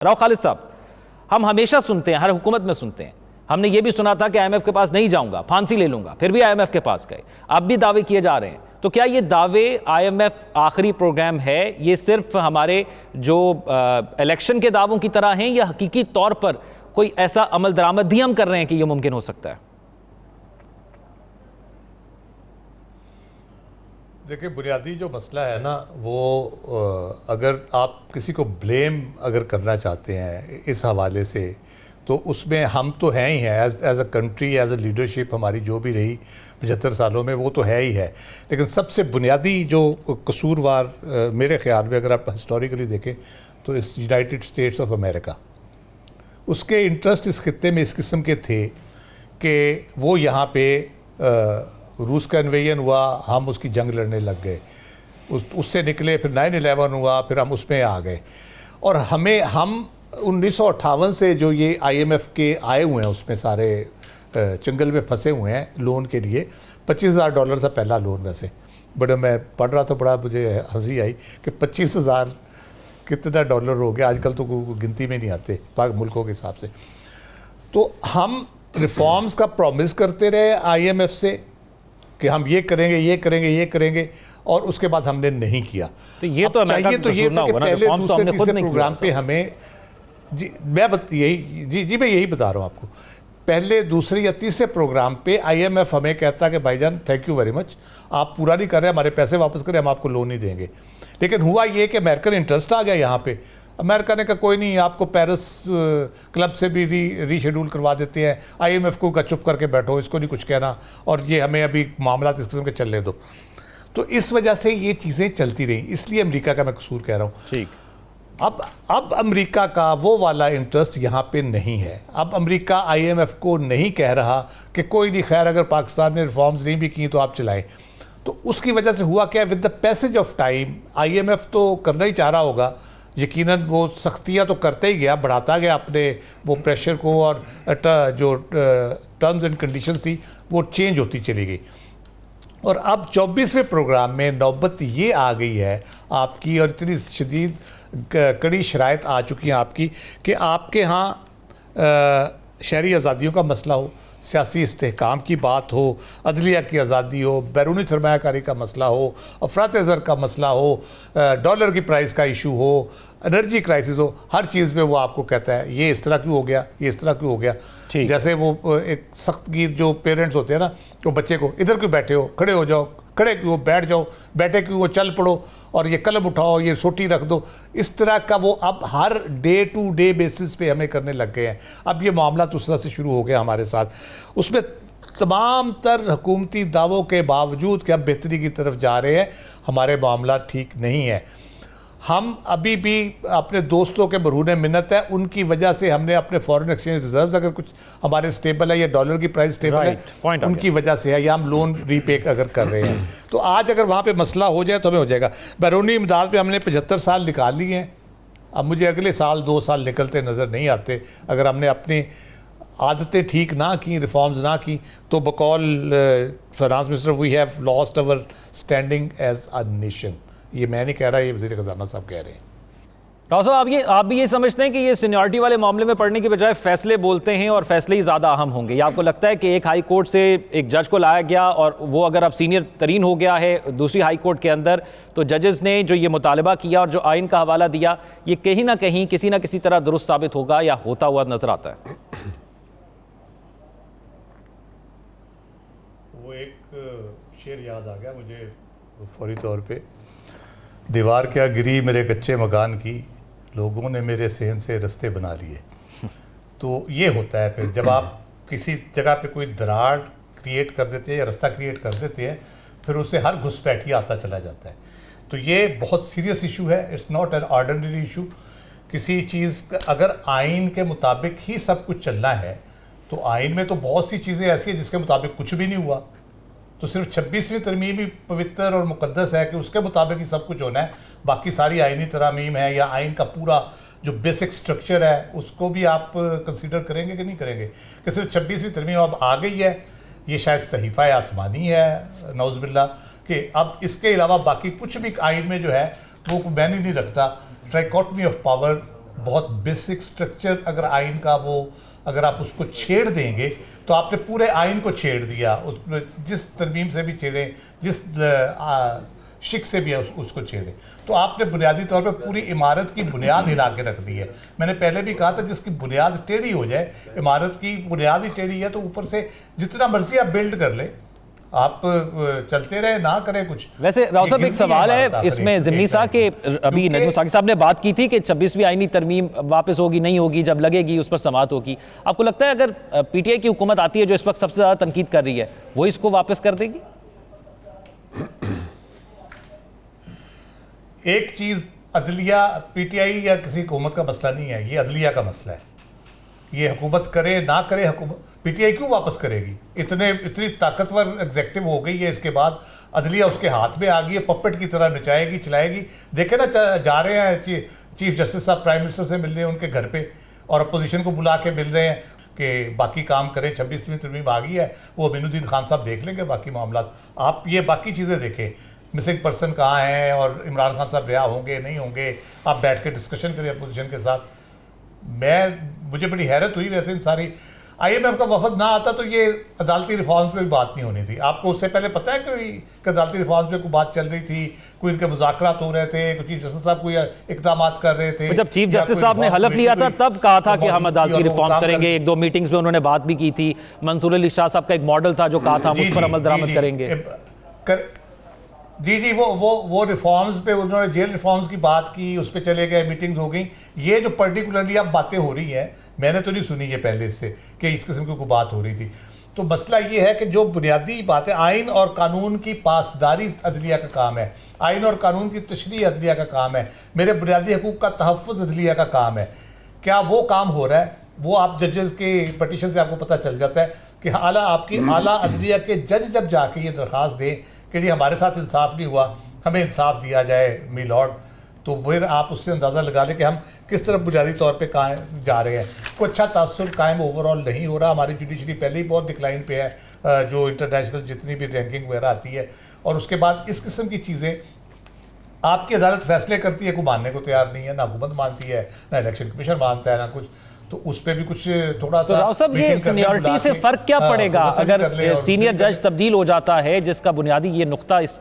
राव खालिद साहब, हम हमेशा सुनते हैं, हर हुकूमत में सुनते हैं, हमने ये भी सुना था कि आईएमएफ के पास नहीं जाऊंगा, फांसी ले लूंगा, फिर भी आईएमएफ के पास गए। अब भी दावे किए जा रहे हैं, तो क्या ये दावे आईएमएफ आखिरी प्रोग्राम है, ये सिर्फ हमारे जो इलेक्शन के दावों की तरह हैं, या हकीकी तौर पर कोई ऐसा अमल दरामद भी हम कर रहे हैं कि ये मुमकिन हो सकता है? देखिए, बुनियादी जो मसला है ना, वो अगर आप किसी को ब्लेम अगर करना चाहते हैं इस हवाले से, तो उसमें हम तो हैं ही हैं, as a country, as a leadership हमारी जो भी रही 75 सालों में, वो तो है ही है। लेकिन सबसे बुनियादी जो कसूरवार मेरे ख्याल में, अगर आप हिस्टोरिकली देखें, तो इस यूनाइटेड स्टेट्स ऑफ अमेरिका, उसके इंटरेस्ट इस खित्ते में इस किस्म के थे कि वो यहाँ पे रूस का इन्वेजन हुआ, हम उसकी जंग लड़ने लग गए, उससे निकले, फिर 9/11 हुआ, फिर हम उसमें आ गए। और हम 1958 से जो ये IMF के आए हुए हैं, उसमें सारे चंगल में फंसे हुए हैं लोन के लिए। $25,000 था पहला लोन। वैसे बड़ा मैं पढ़ रहा था, बड़ा मुझे हंसी आई कि 25,000 कितना डॉलर हो गया, आजकल तो गिनती में नहीं आते पाक मुल्कों के हिसाब से। तो हम रिफॉर्म्स का प्रॉमिस करते रहे IMF से कि हम ये करेंगे, ये करेंगे, ये करेंगे, और उसके बाद हमने नहीं किया। तो ये तो चाहिए तो ये था कि पहले दूसरे तीसरे प्रोग्राम पे हमें मैं यही बता रहा हूँ आपको, पहले दूसरे या तीसरे प्रोग्राम पे IMF हमें कहता कि भाईजान थैंक यू वेरी मच, आप पूरा नहीं कर रहे, हमारे पैसे वापस करें, हम आपको लोन नहीं देंगे। लेकिन हुआ ये कि अमेरिकन इंटरेस्ट आ गया यहाँ पे। अमेरिका ने कहा कोई नहीं, आपको पेरिस क्लब से भी रीशेड्यूल करवा देते हैं, IMF को का चुप करके बैठो, इसको नहीं कुछ कहना, और ये हमें अभी मामला इस किस्म के चलने दो। तो इस वजह से ये चीज़ें चलती रहीं, इसलिए अमेरिका का मैं कसूर कह रहा हूँ। ठीक, अब अमेरिका का वो वाला इंटरेस्ट यहाँ पे नहीं है। अब अमेरिका IMF को नहीं कह रहा कि कोई नहीं, खैर अगर पाकिस्तान ने रिफॉर्म्स नहीं भी की तो आप चलाएं। तो उसकी वजह से हुआ क्या, with the passage of time IMF तो करना ही चाह रहा होगा, यकीनन वो सख्तियाँ तो करते ही गया, बढ़ाता गया अपने वो प्रेशर को, और जो टर्म्स एंड कंडीशंस थी वो चेंज होती चली गई। और अब 24वें प्रोग्राम में नौबत ये आ गई है आपकी, और इतनी शदीद कड़ी शराइत आ चुकी हैं आपकी, कि आपके यहाँ शहरी आज़ादियों का मसला हो, सियासी इस्तेहकाम की बात हो, अदलिया की आज़ादी हो, बैरूनी सरमायाकारी का मसला हो, अफरात ज़र का मसला हो, डॉलर की प्राइस का इशू हो, एनर्जी क्राइसिस हो, हर चीज़ में वो आपको कहता है ये इस तरह क्यों हो गया, ये इस तरह क्यों हो गया। जैसे वो एक सख्त गीत जो पेरेंट्स होते हैं ना, वो बच्चे को इधर क्यों बैठे हो, खड़े हो जाओ, खड़े क्यों, बैठ जाओ, बैठे क्यों, चल पड़ो, और ये कलम उठाओ, ये सोटी रख दो, इस तरह का वो अब हर डे टू डे बेसिस पे हमें करने लग गए हैं। अब ये मामला तो उस तरह से शुरू हो गया हमारे साथ। उसमें तमाम तर हुकूमती दावों के बावजूद कि हम बेहतरी की तरफ जा रहे हैं, हमारे मामला ठीक नहीं है। हम अभी भी अपने दोस्तों के बरूने मिन्नत है, उनकी वजह से हमने अपने फॉरेन एक्सचेंज रिजर्व्स अगर कुछ हमारे स्टेबल है, या डॉलर की प्राइस स्टेबल है, उनकी वजह से है, या हम लोन रीपे अगर कर रहे हैं। तो आज अगर वहाँ पे मसला हो जाए तो हमें हो जाएगा। बैरूनी इमदाद पे हमने 75 साल निकाल लिए हैं। अब मुझे अगले साल 2 साल निकलते नज़र नहीं आते अगर हमने अपनी आदतें ठीक ना की, रिफॉर्म्स ना की, तो बकौल finance minister we have lost our standing as a nation. ये मैं नहीं कह रहा, ये वज़ीर ख़ज़ाना साहब कह रहे हैं। राव साहब, आप भी ये समझते हैं कि ये सीनियरिटी वाले मामले में पढ़ने की बजाय फैसले बोलते हैं और फैसले ही ज़्यादा अहम होंगे? या आपको लगता है कि एक हाई कोर्ट से एक जज को लाया गया और वो अगर अब सीनियर तरीन हो गया है दूसरी हाई कोर्ट के अंदर, तो जजेस ने जो ये मुतालबा किया और जो आइन का हवाला दिया, ये कहीं ना कहीं किसी ना किसी तरह दुरुस्त साबित होगा या होता हुआ नजर आता है? वो एक शेर याद आ गया मुझे फौरी तौर पे, दीवार क्या गिरी मेरे कच्चे मकान की, लोगों ने मेरे सहन से रास्ते बना लिए। तो ये होता है फिर जब आप किसी जगह पे कोई दरार क्रिएट कर देते हैं या रास्ता क्रिएट कर देते हैं, फिर उससे हर घुसपैठिया आता चला जाता है। तो ये बहुत सीरियस इशू है, it's not an ordinary issue. किसी चीज़ अगर आइन के मुताबिक ही सब कुछ चलना है, तो आइन में तो बहुत सी चीज़ें ऐसी हैं जिसके मुताबिक कुछ भी नहीं हुआ। तो सिर्फ 26वीं तरमीम ही पवित्र और मुकद्दस है कि उसके मुताबिक ही सब कुछ होना है, बाकी सारी आइनी तरमीम है या आइन का पूरा जो बेसिक स्ट्रक्चर है उसको भी आप कंसीडर करेंगे कि नहीं करेंगे? कि सिर्फ 26वीं तरमीम अब आ गई है, ये शायद सहीफ़ा आसमानी है नौज़ुबिल्लाह, कि अब इसके अलावा बाकी कुछ भी आइन में जो है वो मैंने नहीं रखता। ट्राइकोटमी ऑफ पावर बहुत बेसिक स्ट्रक्चर अगर आइन का वो अगर आप उसको छेड़ देंगे तो आपने पूरे आइन को छेड़ दिया, उसमें जिस तरमीम से भी छेड़े, जिस शिक से भी है उसको छेड़े, तो आपने बुनियादी तौर पे पूरी इमारत की बुनियाद हिला के रख दी है। मैंने पहले भी कहा था जिसकी बुनियाद टेढ़ी हो जाए, इमारत की बुनियाद ही टेढ़ी है तो ऊपर से जितना मर्जी आप बिल्ड कर ले, आप चलते रहे ना करें कुछ। वैसे राव साहब एक सवाल है इसमें ज़िमनी साहब के, अभी नजमुल साकिब साहब ने बात की थी कि 26वीं आईनी तरमीम वापस होगी नहीं होगी, जब लगेगी उस पर समाअत होगी। आपको लगता है अगर पीटीआई की हुकूमत आती है जो इस वक्त सबसे ज़्यादा तनकीद कर रही है, वो इसको वापस कर देगी? एक चीज, अदलिया पीटीआई या किसी हुकूमत का मसला नहीं है, ये अदलिया का मसला है। ये हुकूमत करे ना करे, हुकूमत पीटीआई क्यों वापस करेगी? इतनी ताकतवर एग्जेक्टिव हो गई है, इसके बाद अदलिया उसके हाथ में आ गई है, पपेट की तरह नचाएगी चलाएगी। देखे ना, जा रहे हैं चीफ जस्टिस साहब प्राइम मिनिस्टर से मिल रहे हैं उनके घर पे, और अपोजिशन को बुला के मिल रहे हैं कि बाकी काम करें, 26वीं तरमीम आ गई है, वो अमीनुद्दीन खान साहब देख लेंगे बाकी मामला। आप ये बाकी चीज़ें देखें, मिसिंग पर्सन कहाँ हैं और इमरान खान साहब रिहा होंगे नहीं होंगे, आप बैठ के डिस्कशन करें अपोजिशन के साथ। मुझे बड़ी हैरत हुई वैसे इन सारी, आईएमएफ का वफद ना आता तो ये अदालती रिफॉर्म्स पे भी बात नहीं होनी थी। आपको उससे पहले पता है कि अदालती रिफॉर्म्स पे कोई बात चल रही थी, कोई इनके मुज़ाकरात हो रहे थे, कोई चीफ जस्टिस साहब कोई इक़दाम कर रहे थे। जब चीफ जस्टिस साहब ने हलफ लिया था ततब कहा था कि हम अदालती रिफॉर्म्स करेंगे। एक दो मीटिंग्स में उन्होंने बात भी की थी। मंसूर अली शाह साहब का एक मॉडल था जो कहा था हम उस पर अमल दरामद करेंगे। जी वो रिफॉर्म्स पे उन्होंने जेल रिफॉर्म्स की बात की, उस पर चले गए, मीटिंग्स हो गई। ये जो पर्टिकुलरली अब बातें हो रही हैं, मैंने तो नहीं सुनी है पहले इससे कि इस किस्म की कोई बात हो रही थी। तो मसला ये है कि जो बुनियादी बात है, आइन और कानून की पासदारी अदलिया का काम है, आइन और कानून की तशरीह अदलिया का काम है, मेरे बुनियादी हकूक़ का तहफ़्फ़ुज़ अदलिया का काम है। क्या वो काम हो रहा है? वो आप जजेस के पटिशन से आपको पता चल जाता है कि आला अदलिया के जज जब जाके ये दरख्वास्त दें कि जी हमारे साथ इंसाफ नहीं हुआ, हमें इंसाफ दिया जाए मी लॉर्ड, तो फिर आप उससे अंदाज़ा लगा लें कि हम किस तरफ बुनियादी तौर पे कायम जा रहे हैं। कोई अच्छा तासुर कायम ओवरऑल नहीं हो रहा। हमारी जुडिशरी पहले ही बहुत डिक्लाइन पे है, जो इंटरनेशनल जितनी भी रैंकिंग वगैरह आती है, और उसके बाद इस किस्म की चीज़ें आपकी अदालत फैसले करती है, कोई मानने को तैयार नहीं है, ना हुकूमत मानती है, ना इलेक्शन कमीशन मानता है, ना कुछ। तो उस पर भी कुछ थोड़ा सा राव साहब, ये सीनियरिटी से फर्क क्या पड़ेगा अगर सीनियर जज तब्दील हो जाता है, जिसका बुनियादी ये नुक्ता इस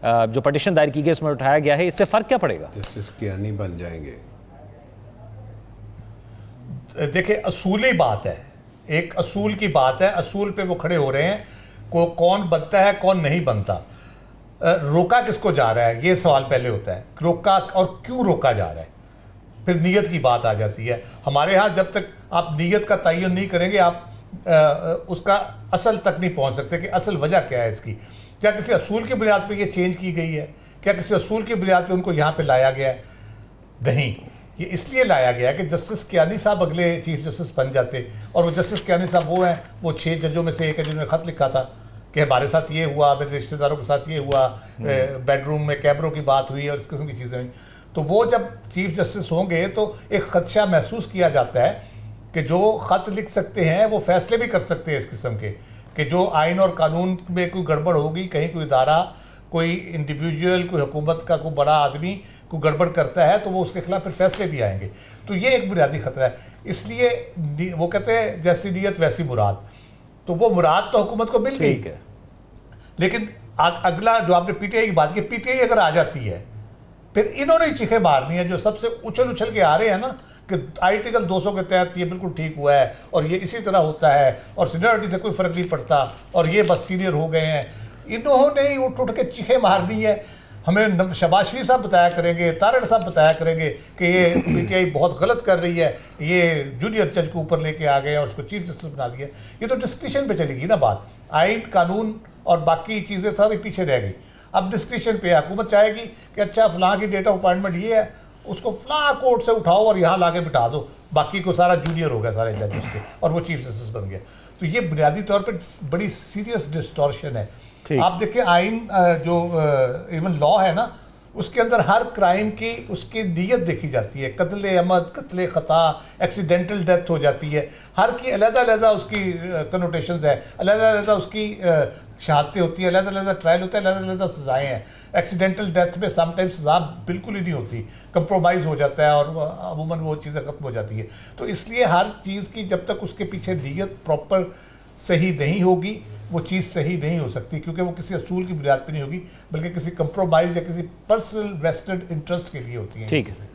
जो पटिशन दायर की गई इसमें उठाया गया है, इससे फर्क क्या पड़ेगा? जस्टिस कियानी बन जाएंगे। देखिए, असूली बात है, एक असूल की बात है, असूल पे वो खड़े हो रहे हैं। कौन बनता है कौन नहीं बनता, रोका किसको जा रहा है, ये सवाल पहले होता है। रोका और क्यों रोका जा रहा है, फिर नीयत की बात आ जाती है। हमारे यहाँ जब तक आप नीयत का तयन नहीं करेंगे, आप उसका असल तक नहीं पहुँच सकते कि असल वजह क्या है इसकी। क्या किसी असूल की बुनियाद पे ये चेंज की गई है? क्या किसी असूल की बुनियाद पे उनको यहाँ पे लाया गया है? नहीं, ये इसलिए लाया गया है कि जस्टिस कियानी साहब अगले चीफ जस्टिस बन जाते, और वो जस्टिस कियानी साहब वो हैं, वो 6 जजों में से एक है जिन्होंने ख़त लिखा था कि हमारे साथ ये हुआ, मेरे रिश्तेदारों के साथ ये हुआ, बेडरूम में कैमरों की बात हुई और इस किस्म की चीज़ें हुई। तो वो जब चीफ जस्टिस होंगे तो एक खदशा महसूस किया जाता है कि जो ख़त लिख सकते हैं वो फैसले भी कर सकते हैं इस किस्म के, कि जो आइन और कानून में कोई गड़बड़ होगी, कहीं कोई इदारा, कोई इंडिविजुअल, कोई हुकूमत का कोई बड़ा आदमी कोई गड़बड़ करता है तो वो उसके खिलाफ फिर फैसले भी आएंगे। तो ये एक बुनियादी खतरा है। इसलिए वो कहते हैं जैसी नीयत वैसी मुराद, तो वो मुराद तो हुकूमत को मिल गई है, लेकिन अगला जो आपने पीटीआई की बात की, पीटीआई अगर आ जाती है फिर इन्होंने चीखें मारनी है, जो सबसे उछल के आ रहे हैं ना कि आर्टिकल 200 के तहत ये बिल्कुल ठीक हुआ है और ये इसी तरह होता है और सीनियरिटी से कोई फर्क नहीं पड़ता और ये बस सीनियर हो गए हैं। इन्होंने ही उठ के चीखें मारनी है। हमें शहबाज शरीफ साहब बताया करेंगे, तारड़ साहब बताया करेंगे कि ये पीटीआई बहुत गलत कर रही है, ये जूनियर जज को ऊपर लेके आ गए और उसको चीफ जस्टिस बना दिया। ये तो डिस्कशन पे चलेगी ना बात, आइन कानून और बाकी चीज़ें सारी पीछे रह गई। अब डिस्कशन पे हुकूमत चाहेगी कि अच्छा फलां की डेट ऑफ अपॉइंटमेंट ये है, उसको फलां कोर्ट से उठाओ और यहाँ ला के बिठा दो, बाकी को सारा जूनियर हो गया सारे जज उसके, और वो चीफ जस्टिस बन गया। तो ये बुनियादी तौर पर बड़ी सीरियस डिस्टॉर्शन है। आप देखिए आइन जो इवन लॉ है ना, उसके अंदर हर क्राइम की उसकी नीयत देखी जाती है, कत्ल अमद, कत्ल खता, एक्सीडेंटल डेथ हो जाती है, हर की अलग-अलग उसकी कनोटेशंस है, अलग-अलग उसकी शहादतें होती है, अलग-अलग ट्रायल होता है, अलग-अलग सजाएं हैं। एक्सीडेंटल डेथ में समटाइम्स सजा बिल्कुल ही नहीं होती, कंप्रोमाइज़ हो जाता है और अमूमन वो चीज़ें ख़त्म हो जाती है। तो इसलिए हर चीज़ की जब तक उसके पीछे नीयत प्रॉपर सही नहीं होगी वो चीज़ सही नहीं हो सकती, क्योंकि वो किसी असूल की बुनियाद पर नहीं होगी बल्कि किसी कंप्रोमाइज़ या किसी पर्सनल वेस्टेड इंटरेस्ट के लिए होती है। ठीक है।